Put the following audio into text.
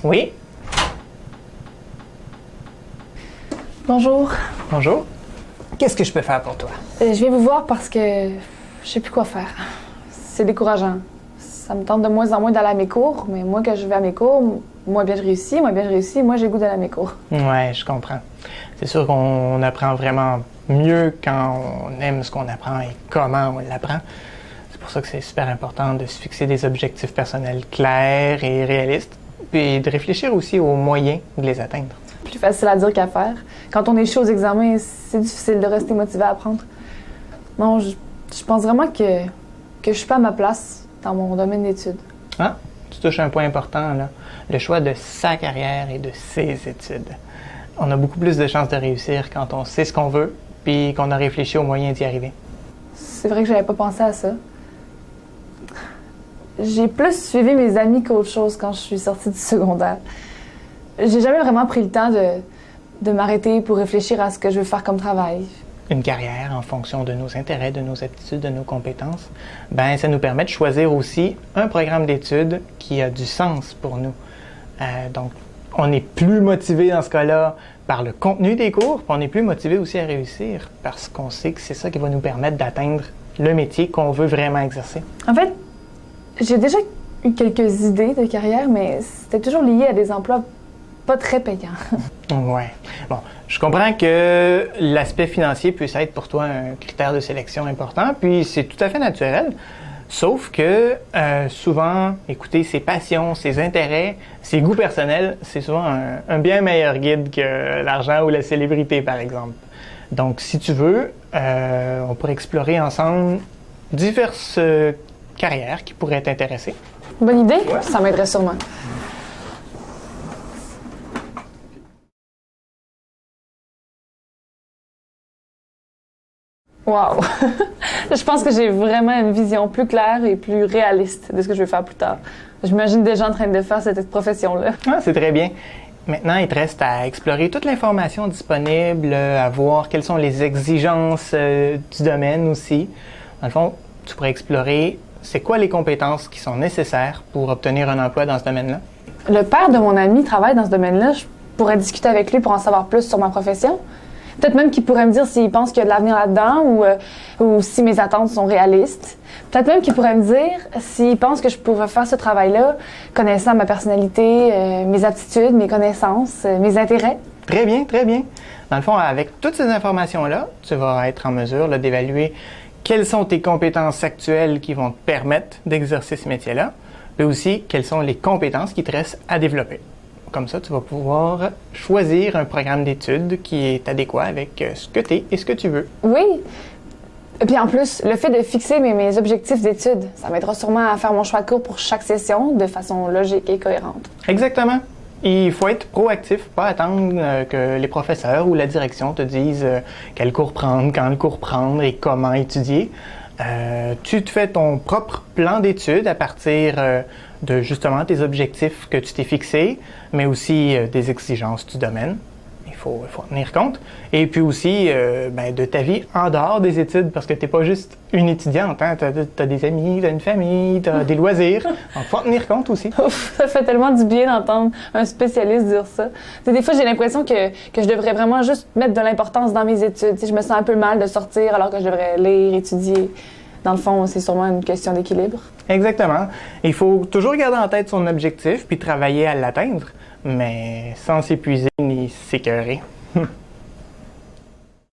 Oui? Bonjour. Bonjour. Qu'est-ce que je peux faire pour toi? Je viens vous voir parce que je sais plus quoi faire. C'est décourageant. Ça me tente de moins en moins d'aller à mes cours, mais moi, quand je vais à mes cours, moins bien je réussis, moi j'ai le goût d'aller à mes cours. Ouais, je comprends. C'est sûr qu'on apprend vraiment mieux quand on aime ce qu'on apprend et comment on l'apprend. C'est pour ça que c'est super important de se fixer des objectifs personnels clairs et réalistes, puis de réfléchir aussi aux moyens de les atteindre. Plus facile à dire qu'à faire. Quand on est chaud aux examens, c'est difficile de rester motivé à apprendre. Non, je pense vraiment que je suis pas à ma place dans mon domaine d'études. Ah, tu touches un point important, là. Le choix de sa carrière et de ses études. On a beaucoup plus de chances de réussir quand on sait ce qu'on veut, puis qu'on a réfléchi aux moyens d'y arriver. C'est vrai que j'avais pas pensé à ça. J'ai plus suivi mes amis qu'autre chose quand je suis sortie du secondaire. J'ai jamais vraiment pris le temps de m'arrêter pour réfléchir à ce que je veux faire comme travail. Une carrière en fonction de nos intérêts, de nos aptitudes, de nos compétences, ben ça nous permet de choisir aussi un programme d'études qui a du sens pour nous. Donc, on est plus motivé dans ce cas-là par le contenu des cours, puis on est plus motivé aussi à réussir parce qu'on sait que c'est ça qui va nous permettre d'atteindre le métier qu'on veut vraiment exercer. En fait, j'ai déjà eu quelques idées de carrière, mais c'était toujours lié à des emplois pas très payants. Ouais. Bon, je comprends que l'aspect financier puisse être pour toi un critère de sélection important, puis c'est tout à fait naturel. Sauf que souvent, écouter ses passions, ses intérêts, ses goûts personnels, c'est souvent un bien meilleur guide que l'argent ou la célébrité, par exemple. Donc, si tu veux, on pourrait explorer ensemble diverses carrières qui pourraient t'intéresser. Bonne idée? Ouais. Ça m'aiderait sûrement. Wow! Je pense que j'ai vraiment une vision plus claire et plus réaliste de ce que je vais faire plus tard. J'imagine déjà en train de faire cette profession-là. Ah, c'est très bien. Maintenant, il te reste à explorer toute l'information disponible, à voir quelles sont les exigences du domaine aussi. Dans le fond, tu pourrais explorer c'est quoi les compétences qui sont nécessaires pour obtenir un emploi dans ce domaine-là. Le père de mon ami travaille dans ce domaine-là. Je pourrais discuter avec lui pour en savoir plus sur ma profession. Peut-être même qu'il pourrait me dire s'il pense qu'il y a de l'avenir là-dedans ou si mes attentes sont réalistes. Peut-être même qu'il pourrait me dire s'il pense que je pourrais faire ce travail-là, connaissant ma personnalité, mes aptitudes, mes connaissances, mes intérêts. Très bien, très bien. Dans le fond, avec toutes ces informations-là, tu vas être en mesure là, d'évaluer quelles sont tes compétences actuelles qui vont te permettre d'exercer ce métier-là, mais aussi quelles sont les compétences qui te restent à développer. Comme ça, tu vas pouvoir choisir un programme d'études qui est adéquat avec ce que tu es et ce que tu veux. Oui. Et puis en plus, le fait de fixer mes objectifs d'études, ça m'aidera sûrement à faire mon choix de cours pour chaque session de façon logique et cohérente. Exactement. Il faut être proactif, pas attendre que les professeurs ou la direction te disent quel cours prendre, quand le cours prendre et comment étudier. Tu te fais ton propre plan d'études à partir de justement tes objectifs que tu t'es fixés, mais aussi des exigences du domaine. Il faut en tenir compte. Et puis aussi de ta vie en dehors des études, parce que tu n'es pas juste une étudiante. Hein? Tu as des amis, tu as une famille, tu as des loisirs. Donc, il faut en tenir compte aussi. Ouf, ça fait tellement du bien d'entendre un spécialiste dire ça. T'sais, des fois, j'ai l'impression que je devrais vraiment juste mettre de l'importance dans mes études. T'sais, je me sens un peu mal de sortir alors que je devrais lire, étudier. Dans le fond, c'est sûrement une question d'équilibre. Exactement. Il faut toujours garder en tête son objectif puis travailler à l'atteindre, mais sans s'épuiser ni s'écœurer.